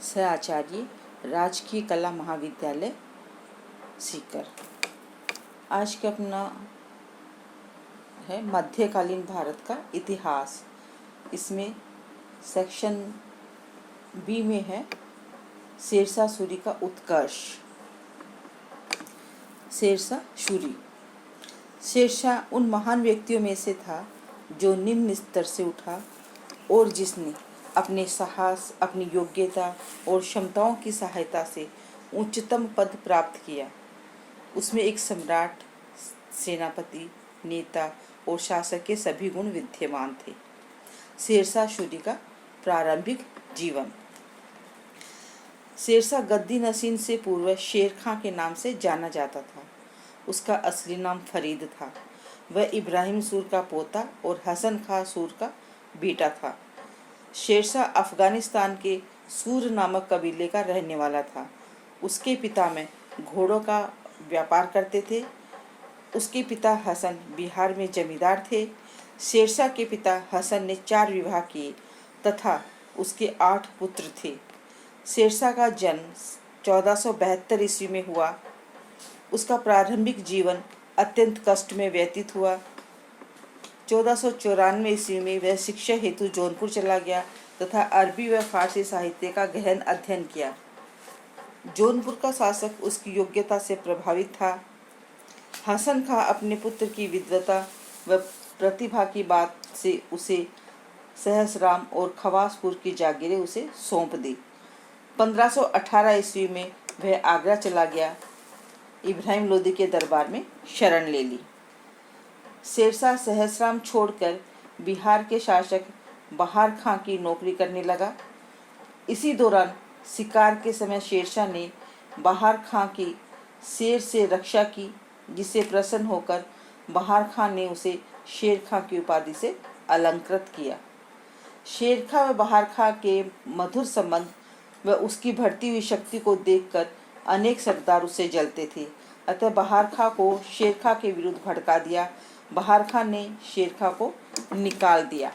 सह आचार्य, राजकीय कला महाविद्यालय सीकर। आज का अपना है मध्यकालीन भारत का इतिहास। इसमें सेक्शन बी में है शेरशाह सूरी का उत्कर्ष। शेरशाह सूरी शेरशाह उन महान व्यक्तियों में से था जो निम्न स्तर से उठा और जिसने अपने साहस, अपनी योग्यता और क्षमताओं की सहायता से उच्चतम पद प्राप्त किया। उसमें एक सम्राट, सेनापति, नेता और शासक के सभी गुण विद्यमान थे। शेरशाह सूरी का प्रारंभिक जीवन। शेरशाह गद्दी नशीन से पूर्व शेर खां के नाम से जाना जाता था। उसका असली नाम फरीद था। वह इब्राहिम सूर का पोता और हसन खां सूर का बेटा था। शेरशाह अफगानिस्तान के सूर नामक कबीले का रहने वाला था। उसके पिता में घोड़ों का व्यापार करते थे। उसके पिता हसन बिहार में जमींदार थे। शेरशाह के पिता हसन ने 4 विवाह किए तथा उसके 8 पुत्र थे। शेरशाह का जन्म 1472 ईस्वी में हुआ। उसका प्रारंभिक जीवन अत्यंत कष्ट में व्यतीत हुआ। 1494 ईस्वी में वह शिक्षा हेतु जौनपुर चला गया तथा अरबी व फारसी साहित्य का गहन अध्ययन किया। जौनपुर का शासक उसकी योग्यता से प्रभावित था। हसन खां अपने पुत्र की विद्वता व प्रतिभा की बात से उसे सहसराम और खवासपुर की जागीरें उसे सौंप दी। 1518 ईस्वी में वह आगरा चला गया। इब्राहिम लोदी के दरबार में शरण ले ली। शेरशाह सहसराम छोड़कर बिहार के शासक बहार खां की नौकरी करने लगा। इसी दौरान शिकार के समय शेरशाह ने बहार खां की शेर से रक्षा की, जिससे प्रसन्न होकर बहार खां ने उसे शेर खां की उपाधि से अलंकृत किया। शेर खां व बहार खां के मधुर संबंध व उसकी बढ़ती हुई शक्ति को देखकर अनेक सरदार उससे जलते थे। अतः बहार खां को शेर खां के विरुद्ध भड़का दिया। बहार खां ने शेर खां को निकाल दिया।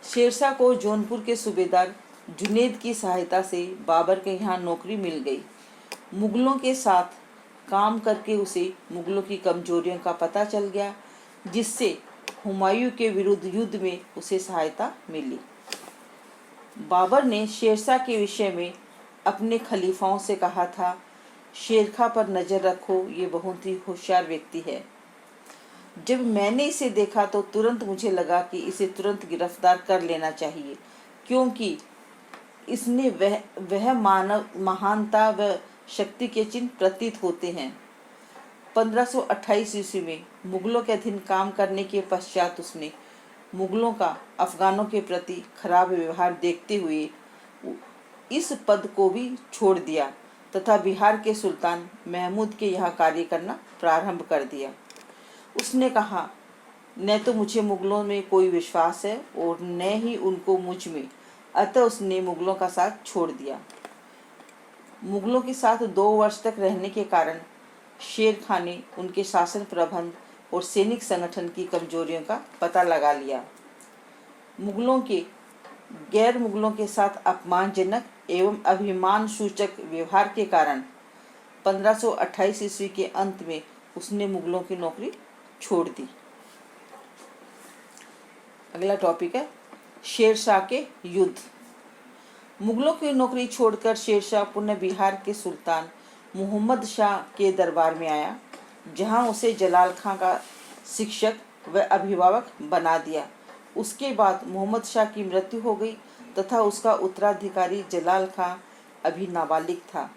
शेरशाह को जौनपुर के सूबेदार जुनैद की सहायता से बाबर के यहाँ नौकरी मिल गई। मुगलों के साथ काम करके उसे मुगलों की कमजोरियों का पता चल गया, जिससे हुमायूं के विरुद्ध युद्ध में उसे सहायता मिली। बाबर ने शेरशाह के विषय में अपने खलीफाओं से कहा था, शेर खां पर नजर रखो, ये बहुत ही होशियार व्यक्ति है। जब मैंने इसे देखा तो तुरंत मुझे लगा कि इसे तुरंत गिरफ्तार कर लेना चाहिए, क्योंकि इसने वह मानव महानता व शक्ति के चिन्ह प्रतीत होते हैं। 1528 ईस्वी में मुगलों के अधीन काम करने के पश्चात उसने मुगलों का अफगानों के प्रति खराब व्यवहार देखते हुए इस पद को भी छोड़ दिया तथा बिहार के सुल्तान महमूद के यहाँ कार्य करना प्रारंभ कर दिया। उसने कहा, न तो मुझे मुगलों में कोई विश्वास है और न ही उनको मुझ में। अतः उसने मुगलों का साथ छोड़ दिया। मुगलों के साथ 2 वर्ष तक रहने के कारण शेर खां ने उनके शासन प्रबंध और सैनिक संगठन की कमजोरियों का पता लगा लिया। मुगलों के गैर मुगलों के साथ अपमानजनक एवं अभिमान सूचक व्यवहार के कारण 1528 ईस्वी के अंत में उसने मुगलों की नौकरी छोड़ दी। अगला टॉपिक है शेरशाह के युद्ध। मुगलों की नौकरी छोड़कर शेरशाह पुनः बिहार के सुल्तान मोहम्मद शाह के दरबार में आया, जहां उसे जलाल खां का शिक्षक व अभिभावक बना दिया। उसके बाद मोहम्मद शाह की मृत्यु हो गई तथा उसका उत्तराधिकारी जलाल खां अभी नाबालिग था।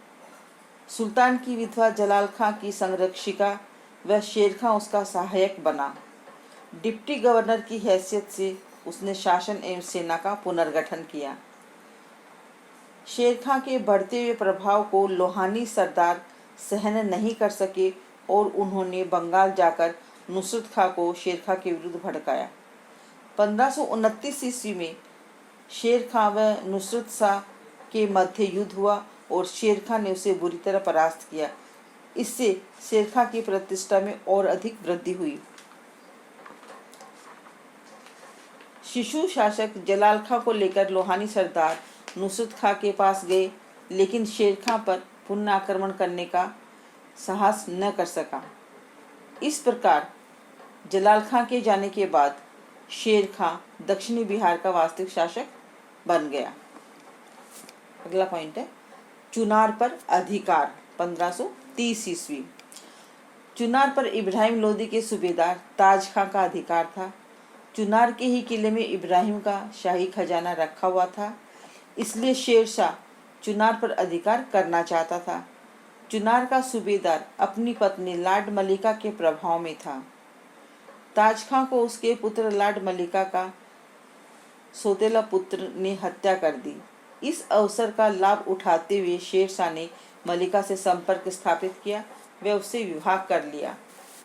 सुल्तान की विधवा जलाल खां की संरक्षिका व शेर खां उसका सहायक बना। डिप्टी गवर्नर की हैसियत से उसने शासन एवं सेना का पुनर्गठन किया। शेर खां के बढ़ते हुए प्रभाव को लोहानी सरदार सहन नहीं कर सके और उन्होंने बंगाल जाकर नुसरत खां को शेर खां के विरुद्ध भड़काया। 1529 ईस्वी में शेर खां व नुसरत शाह के मध्य युद्ध हुआ और शेर खां ने उसे बुरी तरह परास्त किया। इससे शेर खां की प्रतिष्ठा में और अधिक वृद्धि हुई। शिशु शासक जलाल खां को लेकर लोहानी सरदार नुसरत खां के पास गए, लेकिन शेर खां पर पुनः आक्रमण करने का साहस न कर सका। इस प्रकार जलाल खां के जाने के बाद शेर खां दक्षिणी बिहार का वास्तविक शासक बन गया। अगला पॉइंट है चुनार पर अधिकार 1530 ईस्वी। चुनार पर इब्राहिम लोदी के सूबेदार ताज खां का अधिकार था। चुनार के ही किले में इब्राहिम का शाही खजाना रखा हुआ था, इसलिए शेर शाह चुनार पर अधिकार करना चाहता था। चुनार का सूबेदार अपनी पत्नी लाड मलिका के प्रभाव में था। ताज खां को उसके पुत्र लाड मलिका का सौतेला पुत्र ने हत्या कर दी। इस अवसर का लाभ उठाते हुए शेर शाह ने मलिका से संपर्क स्थापित किया, वह उससे विवाह कर लिया।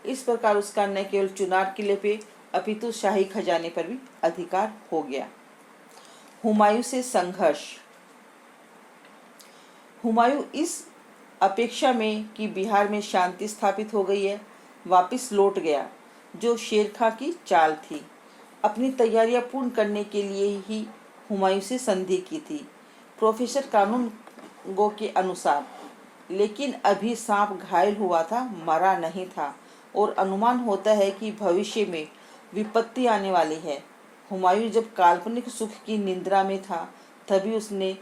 इस प्रकार उसका न केवल चुनार किले पे अपितु शाही खजाने पर भी अधिकार हो गया। हुमायूं से संघर्ष। हुमायूं इस अपेक्षा में कि बिहार में शांति स्थापित हो गई है, वापस लौट गया, जो शेर खां की चाल थी। अपनी तैयारियां पूर्ण करने के लिए ही हुमायूं से संधि की थी, प्रोफेसर कानून गो के अनुसार। लेकिन अभी सांप घायल हुआ था, मरा नहीं था, और अनुमान होता है कि भविष्य में विपत्ति आने वाली है। हुमायूं जब काल्पनिक सुख की निद्रा में था, तभी उसने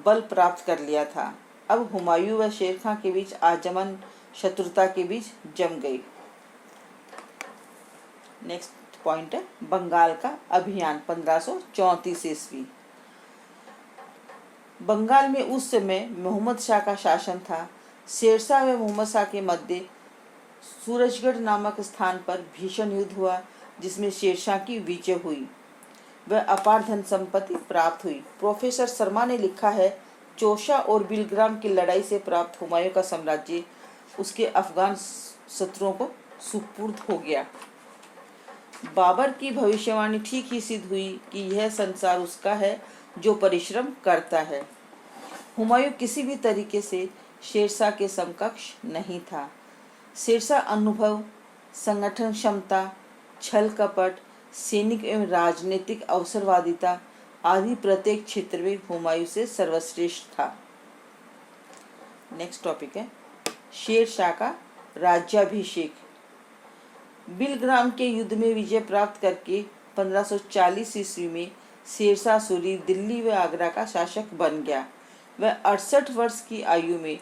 बल प्राप्त कर लिया था। अब हुमायूं व शेर खां के बीच आजमन शत्रुता के बीच जम गई। नेक्स्ट पॉइंट है बंगाल का अभियान 1534 ईस्वी। बंगाल में उस समय मोहम्मद शाह का शासन था। शेरशाह व मोहम्मद शाह के मध्य सूरजगढ़ नामक स्थान पर भीषण युद्ध हुआ, जिसमें शेरशाह की विजय हुई, वह अपार धन संपत्ति प्राप्त हुई। प्रोफेसर शर्मा ने लिखा है, चौसा और बिलग्राम की लड़ाई से प्राप्त हुमायूं का साम्राज्य उसके अफगान शत्रुओं को सुपुर्द हो गया। बाबर की भविष्यवाणी ठीक ही सिद्ध हुई कि यह संसार उसका है जो परिश्रम करता है। हुमायूं किसी भी तरीके से शेरशाह के समकक्ष नहीं था। शेरशाह अनुभव, संगठन क्षमता, छल कपट, सैनिक एवं राजनीतिक अवसरवादिता आदि प्रत्येक क्षेत्र में हुमायूं से सर्वश्रेष्ठ था। नेक्स्ट टॉपिक है शेर शाह का राज्याभिषेक। बिलग्राम के युद्ध में विजय प्राप्त करके 1540 ईस्वी में शेरशाह सूरी दिल्ली व आगरा का शासक बन गया। वह 68 वर्ष की आयु में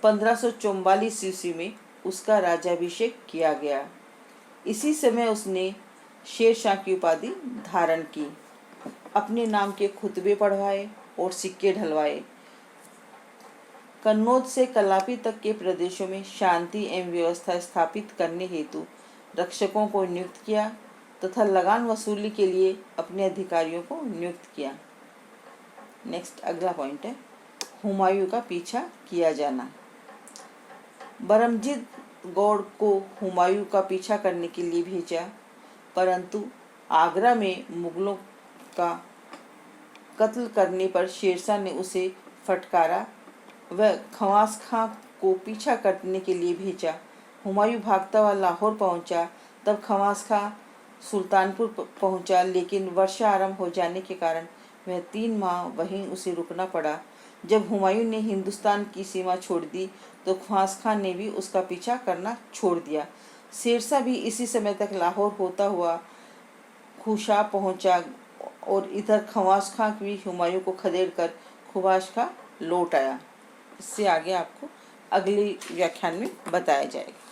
1544 ईस्वी में उसका राज्याभिषेक किया गया। इसी समय उसने शेर शाह की उपाधि धारण की, अपने नाम के खुतबे पढ़वाए और सिक्के ढलवाए। कन्नौज से कलापी तक के प्रदेशों में शांति एवं व्यवस्था स्थापित करने हेतु रक्षकों को नियुक्त किया तथा लगान वसूली के लिए अपने अधिकारियों को नियुक्त किया। नेक्स्ट अगला पॉइंट है हुमायूं का पीछा किया जाना। बरमजीत गौड़ को हुमायूं का पीछा करने के लिए भेजा, परंतु आगरा में मुगलों का कत्ल करने पर शेरशाह ने उसे फटकारा। वह खवास खां को पीछा करने के लिए भेजा। हुमायूं भागता हुआ लाहौर पहुंचा, तब खवास खां सुल्तानपुर पहुंचा, लेकिन वर्षा आरंभ हो जाने के कारण वह 3 माह वहीं उसे रुकना पड़ा। जब हुमायूं ने हिंदुस्तान की सीमा छोड़ दी तो ख्वास खां ने भी उसका पीछा करना छोड़ दिया। शेरशाह भी इसी समय तक लाहौर होता हुआ खुशा पहुंचा और इधर खवास खां भी हुमायूं को खदेड़कर खुवास खां लौट आया। इससे आगे आपको अगले व्याख्यान में बताया जाएगा।